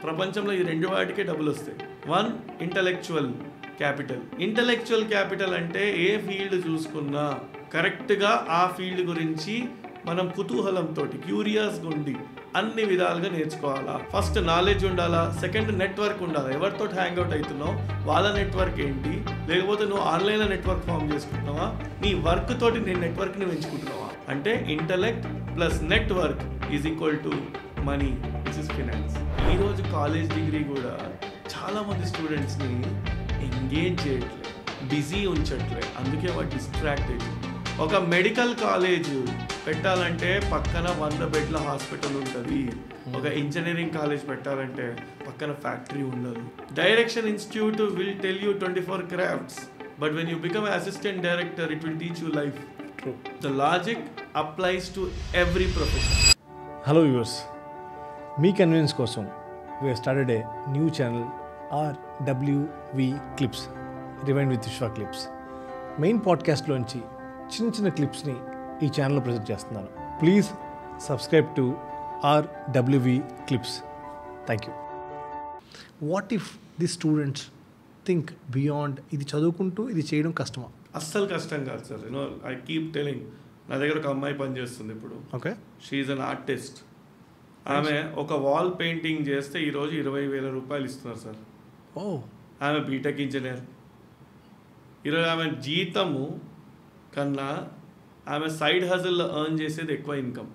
ప్రపంచంలో ఈ రెండు వాటికే డబ్బులు వస్తాయి. One, intellectual capital. Intellectual capital అంటే ఏ ఫీల్డ్ చూసుకున్నా కరెక్ట్గా ఆ ఫీల్డ్ గురించి మనం కుతూహలంతో క్యూరియస్గా ఉండి అన్ని విధాలుగా నేర్చుకోవాలా. ఫస్ట్ నాలెడ్జ్ ఉండాలా, సెకండ్ నెట్వర్క్ ఉండాలా. ఎవరితో హ్యాంగ్ అవుట్ అవుతున్నావు, వాళ్ళ నెట్వర్క్ ఏంటి, లేకపోతే నువ్వు ఆన్లైన్లో నెట్వర్క్ ఫామ్ చేసుకుంటున్నావా, నీ వర్క్ తోటి నీ నెట్వర్క్ని పెంచుకుంటున్నావా. అంటే intellect plus network is equal to money, which is finance. ఈరోజు కాలేజ్ డిగ్రీ కూడా చాలామంది స్టూడెంట్స్ని ఎంగేజ్ చేయట్లేదు, బిజీ ఉంచట్లేదు. అందుకే వాడు డిస్ట్రాక్ట్ అవుతుంది. ఒక మెడికల్ కాలేజ్ పెట్టాలంటే పక్కన 100 బెడ్ల హాస్పిటల్ ఉంటుంది. ఒక ఇంజనీరింగ్ కాలేజ్ పెట్టాలంటే పక్కన ఫ్యాక్టరీ ఉండదు. Direction institute will tell you 24 crafts, but when you become assistant director it will teach you life. The logic applies to every profession. Hello viewers, మీ convenience కోసం we started a new channel RWV clips, rewind with Vishwa clips. Main పాడ్కాస్ట్లోంచి చిన్న చిన్న క్లిప్స్ని ఈ ఛానల్లో present చేస్తున్నాను. Please subscribe to RWV clips. Thank you. What if the students think beyond, ఇది చదువుకుంటూ ఇది చేయడం కష్టమా? అస్సలు కష్టం కాదు సార్. I keep telling. నా దగ్గర ఒక అమ్మాయి పనిచేస్తుంది ఇప్పుడు. Okay, she is an artist. ఆమె ఒక వాల్ పెయింటింగ్ చేస్తే ఈరోజు 20,000 రూపాయలు ఇస్తున్నారు సార్. ఓ, ఆమె బీటెక్ ఇంజనీర్. ఈరోజు ఆమె జీతము కన్నా ఆమె సైడ్ హజిల్లో ఎర్న్ చేసేది ఎక్కువ ఇన్కమ్.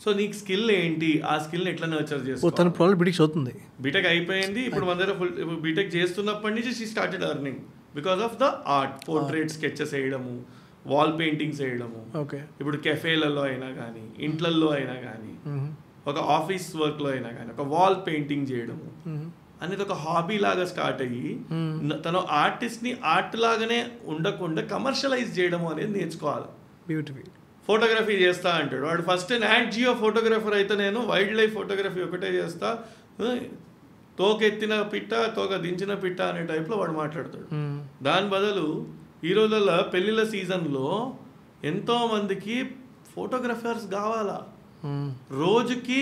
సో నీకు స్కిల్ ఏంటి, ఆ స్కిల్ని ఎట్లా నర్చర్ చేసుకో. తన ప్రాబ్లం బీటెక్ చదువుతుంది, బీటెక్ అయిపోయింది, ఇప్పుడు మన దగ్గర బీటెక్ చేస్తున్నప్పటి నుంచి she started earning because of the art. Portrait sketches వేయడము, వాల్ పెయింటింగ్స్ వేయడము. ఓకే, ఇప్పుడు కెఫేలలో అయినా కానీ, ఇంట్లల్లో అయినా కానీ, ఒక ఆఫీస్ వర్క్లో అయినా కానీ ఒక వాల్ పెయింటింగ్ చేయడము అనేది ఒక హాబీ లాగా స్టార్ట్ అయ్యి తను ఆర్టిస్ట్ని ఆర్ట్ లాగానే ఉండకుండా కమర్షియలైజ్ చేయడం అనేది నేర్చుకోవాలి. బ్యూటిఫుల్. ఫోటోగ్రఫీ చేస్తా అంటాడు వాడు. ఫస్ట్ నాట్ జియో ఫోటోగ్రాఫర్ అయితే నేను వైల్డ్ లైఫ్ ఫోటోగ్రఫీ ఒకటే చేస్తా, తోకెత్తిన పిట్ట తోక దించిన పిట్ట అనే టైప్లో వాడు మాట్లాడతాడు. దాని బదులు ఈ రోజుల్లో పెళ్ళిళ్ళ సీజన్లో ఎంతోమందికి ఫోటోగ్రఫర్స్ కావాలా. రోజుకి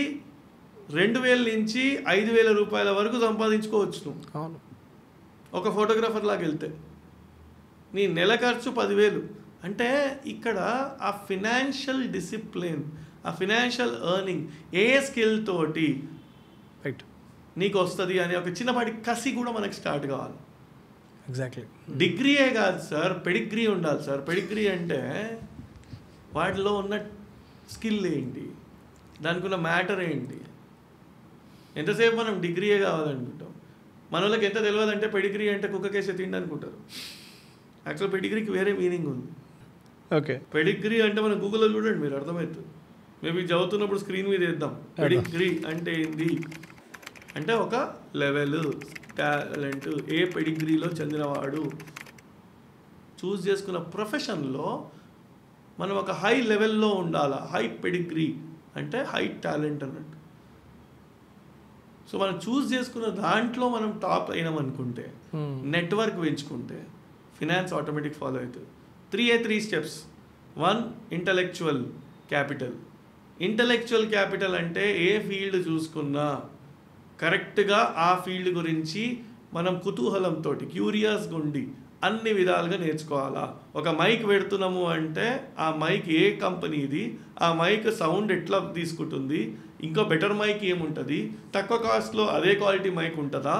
2,000 నుంచి 5,000 రూపాయల వరకు సంపాదించుకోవచ్చు నువ్వు ఒక ఫోటోగ్రాఫర్ లాగా వెళ్తే. నీ నెల ఖర్చు 10,000. అంటే ఇక్కడ ఆ ఫినాన్షియల్ డిసిప్లిన్, ఆ ఫినాన్షియల్ ఎర్నింగ్ ఏ స్కిల్ తోటి రైట్ నీకు వస్తుంది అనే ఒక చిన్నపాటి కసి కూడా మనకి స్టార్ట్ కావాలి. ఎగ్జాక్ట్లీ. డిగ్రీయే కాదు సార్, పెడిగ్రీ ఉండాలి సార్. పెడిగ్రీ అంటే వాటిలో ఉన్న స్కిల్ ఏంటి, దానికి ఉన్న మ్యాటర్ ఏంటి. ఎంతసేపు మనం డిగ్రీయే కావాలనుకుంటాం. మన వాళ్ళకి ఎంత తెలియదు అంటే పెడిగ్రీ అంటే కుక్కకేసే తిండి అనుకుంటారు. యాక్చువల్ పెడిగ్రీకి వేరే మీనింగ్ ఉంది. ఓకే, పెడిగ్రీ అంటే మనం గూగుల్లో చూడండి, మీరు అర్థమవుతుంది. మేబీ చదువుతున్నప్పుడు స్క్రీన్ మీద వేద్దాం. పెడిగ్రీ అంటే ఏంది అంటే ఒక లెవెల్, టాలెంట్, ఏ పెడిగ్రీలో చెందినవాడు. చూస్ చేసుకున్న ప్రొఫెషన్లో మనం ఒక హై లెవెల్లో ఉండాలా. హై పెడిగ్రీ అంటే హై టాలెంట్ అన్నట్టు. సో మనం చూస్ చేసుకున్న దాంట్లో మనం టాప్ అయినామనుకుంటే, నెట్వర్క్ పెంచుకుంటే ఫినాన్స్ ఆటోమేటిక్ ఫాలో అవుతుంది. 3 steps. 1, intellectual capital. Intellectual capital అంటే ఏ ఫీల్డ్ చూసుకున్నా కరెక్ట్గా ఆ ఫీల్డ్ గురించి మనం కుతూహలంతో క్యూరియస్గా ఉండి అన్ని విధాలుగా నేర్చుకోవాలా. ఒక మైక్ పెడుతున్నాము అంటే ఆ మైక్ ఏ కంపెనీది, ఆ మైక్ సౌండ్ ఎట్లా తీసుకుంటుంది, ఇంకో బెటర్ మైక్ ఏముంటుంది, తక్కువ కాస్ట్లో అదే క్వాలిటీ మైక్ ఉంటుందా,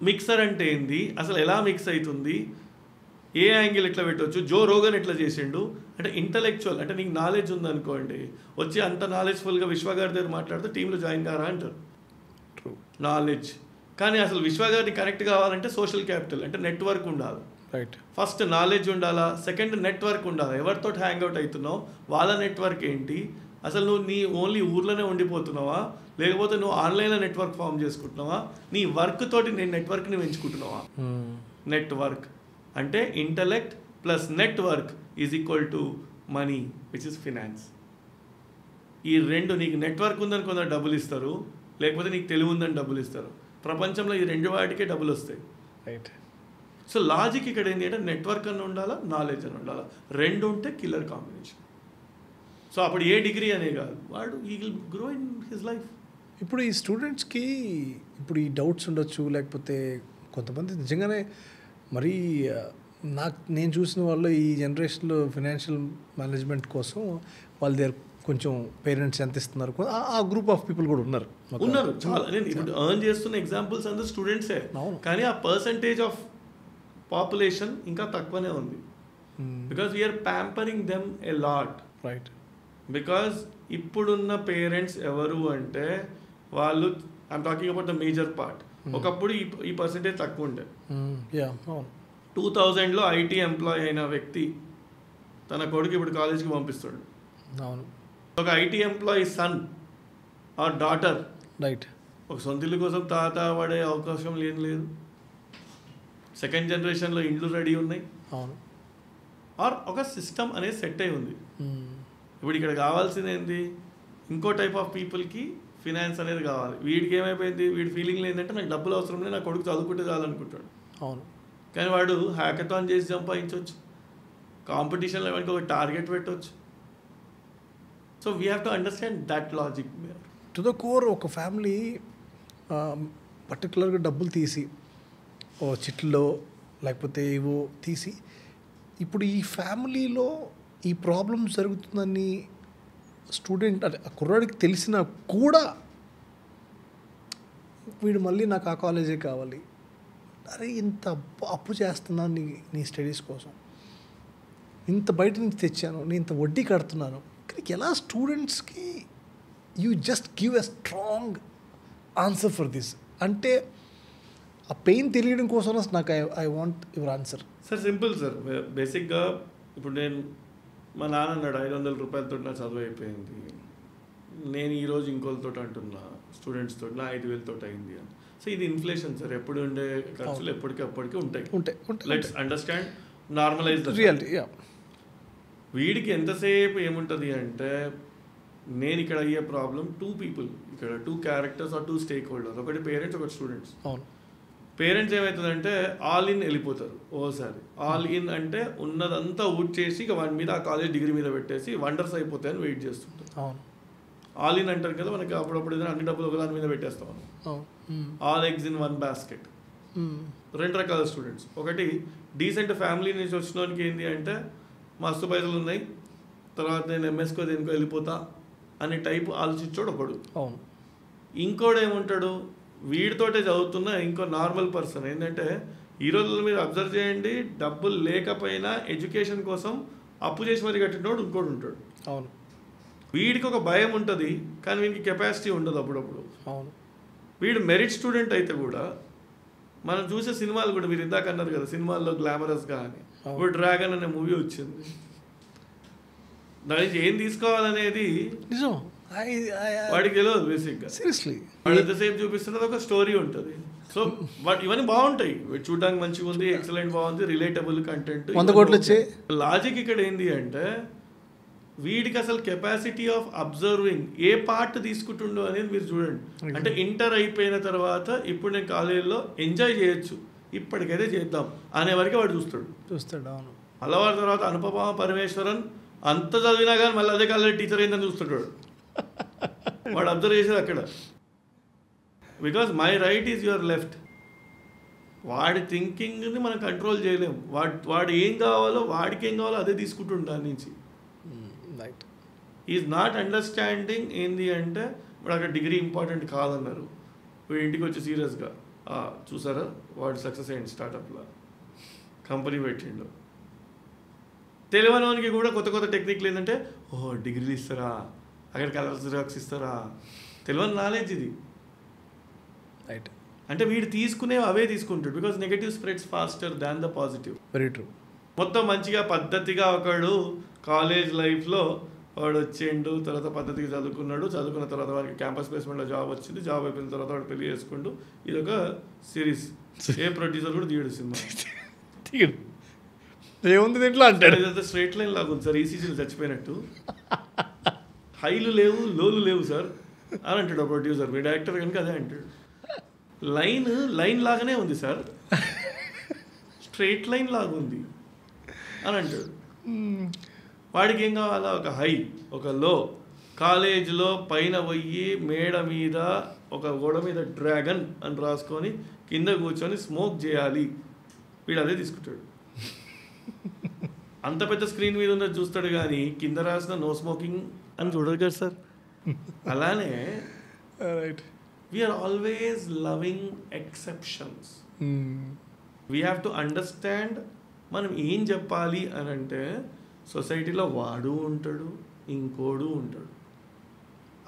మిక్సర్ అంటే ఏంది, అసలు ఎలా మిక్స్ అవుతుంది, ఏ యాంగిల్ ఎట్లా పెట్టవచ్చు, జో రోగన్ ఎట్లా చేసిండు. అంటే ఇంటలెక్చువల్ అంటే నీకు నాలెడ్జ్ ఉందనుకోండి, వచ్చి అంత నాలెడ్జ్ఫుల్గా విశ్వ గారి దగ్గర మాట్లాడితే టీంలో జాయిన్ కారా అంటారు. True knowledge. కానీ అసలు విశ్వ గారిని కనెక్ట్ కావాలంటే సోషల్ క్యాపిటల్ అంటే నెట్వర్క్ ఉండాలి. రైట్. ఫస్ట్ నాలెడ్జ్ ఉండాలా, సెకండ్ నెట్వర్క్ ఉండాలి. ఎవరితో హ్యాంగ్ అవుట్ అవుతున్నావు, వాళ్ళ నెట్వర్క్ ఏంటి, అసలు నువ్వు నీ ఓన్లీ ఊర్లోనే ఉండిపోతున్నావా, లేకపోతే నువ్వు ఆన్లైన్లో నెట్వర్క్ ఫామ్ చేసుకుంటున్నావా, నీ వర్క్ తోటి నేను నెట్వర్క్ని పెంచుకుంటున్నావా. నెట్వర్క్ అంటే intellect plus network is equal to money, which is finance. ఈ రెండు, నీకు నెట్వర్క్ ఉందని కొందరు డబ్బులు ఇస్తారు, లేకపోతే నీకు తెలివి ఉందని డబ్బులు ఇస్తారు. ప్రపంచంలో ఈ రెండు వాటికే డబ్బులు వస్తాయి. రైట్. సో లాజిక్ ఇక్కడ ఏంటి అంటే నెట్వర్క్ అని ఉండాలా, నాలెడ్జ్ అని ఉండాలా. రెండు ఉంటే కిల్లర్ కాంబినేషన్. సో అప్పుడు ఏ డిగ్రీ అనే కాదు, వాడు ఈ will grow in his life. ఇప్పుడు ఈ స్టూడెంట్స్కి ఇప్పుడు ఈ డౌట్స్ ఉండొచ్చు, లేకపోతే కొంతమంది నిజంగానే మరీ నేను చూసిన వాళ్ళు ఈ జనరేషన్లో ఫైనాన్షియల్ మేనేజ్మెంట్ కోసం వాళ్ళ దగ్గర కొంచెం పేరెంట్స్ ఎంత ఇస్తున్నారు, ఆ గ్రూప్ ఆఫ్ పీపుల్ కూడా ఉన్నారు చాలా. నేను ఇప్పుడు ఎర్న్ చేస్తున్న ఎగ్జాంపుల్స్ అందరూ స్టూడెంట్సే, కానీ ఆ పర్సంటేజ్ ఆఫ్ పాపులేషన్ ఇంకా తక్కువనే ఉంది. Because we are pampering them a lot. Right. Because ఇప్పుడున్న పేరెంట్స్ ఎవరు అంటే వాళ్ళు, I'm talking about the major part. ఒకప్పుడు ఈ పర్సంటేజ్ తక్కువ ఉండే. 2000లో ఐటీ ఎంప్లాయ్ అయిన వ్యక్తి తన కొడుకు ఇప్పుడు కాలేజ్కి పంపిస్తాడు. అవును. ఒక IT employee son or daughter right ఒక సొంత ఇల్లు కోసం తాత పడే అవకాశం లేదు. సెకండ్ జనరేషన్లో ఇండ్లు రెడీ ఉన్నాయి. అవును. ఆర్ ఒక సిస్టమ్ అనేది సెట్ అయి ఉంది. ఇప్పుడు ఇక్కడ కావాల్సింది ఏంది, ఇంకో టైప్ ఆఫ్ పీపుల్కి ఫినాన్స్ అనేది కావాలి. వీడికి ఏమైపోయింది, వీడి ఫీలింగ్ ఏంటంటే నాకు డబ్బులు అవసరం లేదు, నా కొడుకు చదువుకుంటే చాలనుకుంటాడు. అవును. కానీ వాడు హ్యాకథాన్ చేసి సంపాదించవచ్చు, కాంపిటీషన్లో వాడికి ఒక టార్గెట్ పెట్టవచ్చు. So we have to understand that logic. To the core ఒక ఫ్యామిలీ పర్టికులర్గా డబ్బులు తీసి ఓ చిట్లో లేకపోతే ఏవో తీసి, ఇప్పుడు ఈ ఫ్యామిలీలో ఈ ప్రాబ్లమ్ జరుగుతుందని స్టూడెంట్ అంటే ఆ కుర్రాడికి తెలిసినా కూడా వీడు మళ్ళీ నాకు ఆ కాలేజే కావాలి, అరే ఇంత అప్పు చేస్తున్నాను నీ స్టడీస్ కోసం, ఇంత బయట నుంచి తెచ్చాను, నేను ఇంత వడ్డీ కడుతున్నాను. కానీ ఎలా స్టూడెంట్స్కి you just give a strong answer for this అంటే ఆ పెయిన్ తెలియడం కోసం నాకు I want your answer. Sir simple sir. బేసిక్గా ఇప్పుడు మా నాన్న అన్నాడు 500 రూపాయలతో నా చదువు అయిపోయింది, నేను ఈరోజు ఇంకోళ్ళతో అంటున్నా స్టూడెంట్స్తో నా 5,000 అయింది అని. సో ఇది ఇన్ఫ్లేషన్ సార్, ఎప్పుడు ఉండే ఖర్చులు ఎప్పటికప్పటికి ఉంటాయి. Let's understand, normalise the reality. వీడికి ఎంతసేపు ఏముంటుంది అంటే, నేను ఇక్కడ అయ్యే ప్రాబ్లం 2 people, ఇక్కడ 2 characters ఆర్ 2 stakeholders, ఒకటి పేరెంట్స్ ఒకటి స్టూడెంట్స్. అవును. పేరెంట్స్ ఏమవుతుందంటే ఆల్ ఇన్ వెళ్ళిపోతారు ఓసారి. ఆల్ ఇన్ అంటే ఉన్నదంతా ఊట్ చేసి ఇక వాడి మీద ఆ కాలేజ్ డిగ్రీ మీద పెట్టేసి వండర్స్ అయిపోతాయని వెయిట్ చేస్తుంటారు. అవును. ఆల్ ఇన్ అంటారు కదా, మనకి అప్పుడప్పుడు ఏదైనా అన్ని డబ్బులు ఒకదాని మీద పెట్టేస్తాం. All eggs in one basket. 2 రకాల స్టూడెంట్స్. ఒకటి డీసెంట్ ఫ్యామిలీ నుంచి వచ్చినోనికి ఏంటి అంటే మస్తు పైసలు ఉన్నాయి, తర్వాత నేను ఎంఎస్కో దేనికో వెళ్ళిపోతా అనే టైప్ ఆలోచించాడు ఒకడు. అవును. ఇంకోడు ఏముంటాడు, వీడితోటే చదువుతున్న ఇంకో నార్మల్ పర్సన్ ఏంటంటే, ఈ రోజుల్లో మీరు అబ్జర్వ్ చేయండి, డబ్బులు లేకపోయినా ఎడ్యుకేషన్ కోసం అప్పు చేసి మరి కట్టినోడు ఇంకోటి ఉంటాడు. అవును. వీడికి ఒక భయం ఉంటుంది, కానీ వీడికి కెపాసిటీ ఉండదు అప్పుడప్పుడు. అవును. వీడు మెరిట్ స్టూడెంట్ అయితే కూడా, మనం చూసే సినిమాలు కూడా మీరు ఇందాక అన్నారు కదా సినిమాల్లో గ్లామరస్గా అని, ఇప్పుడు డ్రాగన్ అనే మూవీ వచ్చింది, దాని నుంచి ఏం తీసుకోవాలనేది నిజం వాడికి తెలియదు బేసిక్గా. సీరియస్లీ వాడు ఎంతసేపు చూపిస్తున్నది ఒక స్టోరీ ఉంటుంది. సో బట్ ఇవన్నీ బాగుంటాయి, చూడడానికి మంచిగా ఉంది, ఎక్సలెంట్ బాగుంది, రిలేటబుల్ కంటెంట్, 100 కోట్లు వచ్చాయి. లాజిక్ ఇక్కడ ఏంటి అంటే, వీడికి అసలు కెపాసిటీ ఆఫ్ అబ్జర్వింగ్ ఏ పార్ట్ తీసుకుంటుండో అనేది మీరు చూడండి. అంటే ఇంటర్ అయిపోయిన తర్వాత ఇప్పుడు నేను కాలేజీలో ఎంజాయ్ చేయొచ్చు, ఇప్పటికైతే చేద్దాం అనే వరకే వాడు చూస్తాడు. అవును. అలవాటు తర్వాత అనుపమ పరమేశ్వరన్ అంత చదివినా కానీ మళ్ళీ అదే కాలేజీ టీచర్ అయిందని చూస్తుంటాడు. వాడు అబ్జర్వ్ చేసేది అక్కడ. Because my right is your left. వాడి థింకింగ్ని మనం కంట్రోల్ చేయలేము. వాడు ఏం కావాలో వాడికి ఏం కావాలో అదే తీసుకుంటుండు దాని నుంచి. రైట్. ఈజ్ నాట్ అండర్స్టాండింగ్ ఏంది అంటే, ఇప్పుడు అక్కడ డిగ్రీ ఇంపార్టెంట్ కాదన్నారు, వీడి ఇంటికి వచ్చి సీరియస్గా చూసారా వాడు సక్సెస్ అయ్యింది, స్టార్టప్లో కంపెనీ పెట్టిండు. తెలియనివానికి కూడా కొత్త కొత్త టెక్నిక్లు ఏంటంటే, ఓహో డిగ్రీలు ఇస్తారా, అక్కడ కలర్ జిరాక్స్ ఇస్తారా, తెలియని నాలెడ్జ్ ఇది. రైట్. అంటే వీడు తీసుకునేవి అవే తీసుకుంటాడు. Because negative spreads faster than the positive. Very true. మొత్తం మంచిగా పద్ధతిగా ఒకడు కాలేజ్ లైఫ్లో వాడు వచ్చిండు, తర్వాత పద్ధతిగా చదువుకున్న తర్వాత వాడికి క్యాంపస్ ప్లేస్మెంట్లో జాబ్ వచ్చింది, జాబ్ అయిపోయిన తర్వాత వాడు పెళ్లి చేసుకుంటూ, ఇది ఒక సిరీస్. ఏ ప్రొడ్యూసర్ కూడా తీయడు సినిమా. తీయడు, ఏముంది దీంట్లో అంటాడు. ఇదంతా స్ట్రైట్ లైన్ లాగా ఉంది సార్, ఈసీజీలు చచ్చిపోయినట్టు, హైలు లేవు లోలు లేవు సార్ అని అంటాడు ప్రొడ్యూసర్. మీ డైరెక్టర్ కనుక అదే అంటాడు, లైన్ లాగానే ఉంది సార్, స్ట్రైట్ లైన్ లాగా ఉంది అని అంటాడు. వాడికి ఏం కావాలా, ఒక హై, ఒక లో, కాలేజీలో పైన పోయి మేడ మీద ఒక గోడ మీద డ్రాగన్ అని రాసుకొని కింద కూర్చొని స్మోక్ చేయాలి, వీడు అదే తీసుకుంటాడు. అంత పెద్ద స్క్రీన్ మీద ఉన్నది చూస్తాడు కానీ కింద రాసిన నో స్మోకింగ్ అని చూడరు కదా సార్. అలానే right, we are always loving exceptions. We have to understand మనం ఏం చెప్పాలి అని అంటే సొసైటీలో వాడు ఉంటాడు, ఇంకోడు ఉంటాడు.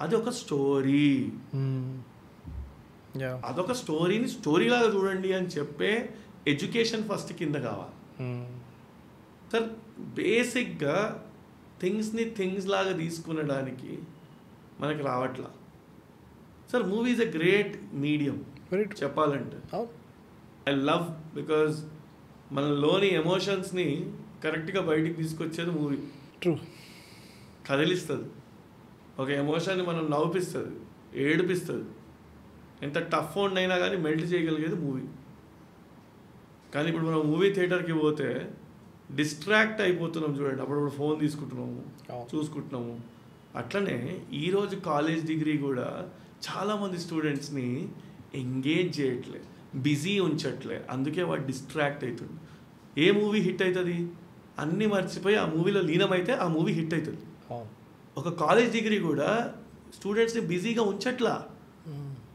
అది ఒక స్టోరీ, అదొక స్టోరీని స్టోరీలాగా చూడండి అని చెప్పే ఎడ్యుకేషన్ ఫస్ట్ కింద కావాలి సార్. బేసిక్గా థింగ్స్ని థింగ్స్ లాగా తీసుకునడానికి మనకి రావట్లా sir. Movie is a great medium చెప్పాలంటే. ఐ లవ్ బికాజ్ మనలోని ఎమోషన్స్ని కరెక్ట్గా బయటికి తీసుకొచ్చేది మూవీ. ట్రూ. కదిలిస్తుంది, ఒక ఎమోషన్ని మనం నవ్విస్తుంది, ఏడిపిస్తుంది. ఎంత టఫ్ అయినా కానీ మెల్ట్ చేయగలిగేది మూవీ. కానీ ఇప్పుడు మనం మూవీ థియేటర్కి పోతే డిస్ట్రాక్ట్ అయిపోతున్నాం చూడండి. అప్పుడప్పుడు ఫోన్ తీసుకుంటున్నాము, చూసుకుంటున్నాము. అట్లనే ఈరోజు కాలేజ్ డిగ్రీ కూడా చాలామంది స్టూడెంట్స్ని ఎంగేజ్ చేయట్లే, బిజీ ఉంచట్లే. అందుకే వాడు డిస్ట్రాక్ట్ అవుతుంది. ఏ మూవీ హిట్ అవుతుంది? అన్నీ మర్చిపోయి ఆ మూవీలో లీనమైతే ఆ మూవీ హిట్ అవుతుంది. ఒక కాలేజ్ డిగ్రీ కూడా స్టూడెంట్స్ని బిజీగా ఉంచట్లా.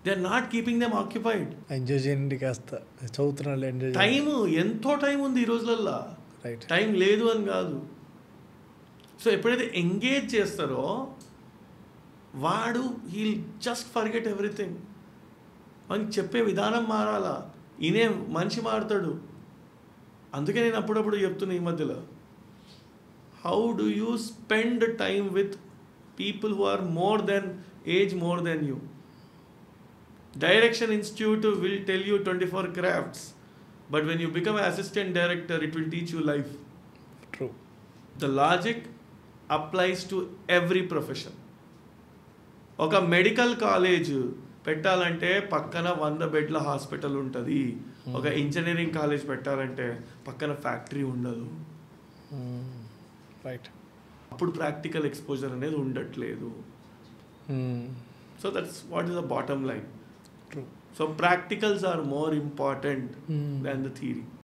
They are not keeping them occupied. Enjoy చేయండి, కాస్త చదువుతున్నాడు ఎంజాయ్. టైము ఎంతో టైం ఉంది ఈ రోజులల్లో, టైం లేదు అని కాదు. సో ఎప్పుడైతే ఎంగేజ్ చేస్తారో వాడు హీల్ జస్ట్ ఫర్గెట్ ఎవ్రీథింగ్. మనకి చెప్పే విధానం మారాలా, ఈయనే మనిషి మారుతాడు. అందుకే నేను అప్పుడప్పుడు చెప్తున్నా ఈ మధ్యలో, how do you spend time with people who are more than age, more than you. Direction Institute will tell you 24 crafts, but when you become an assistant director, it will teach you life. True. The logic applies to every profession. ఒక medical college పెట్టాలంటే పక్కన 100 బెడ్ల hospital ఉంటుంది. ఒక engineering college పెట్టాలంటే పక్కన factory ఉండదు. Right. అప్పుడు practical exposure అనేది ఉండట్లేదు. So that's what is the bottom line. True. So practicals are more important than the theory.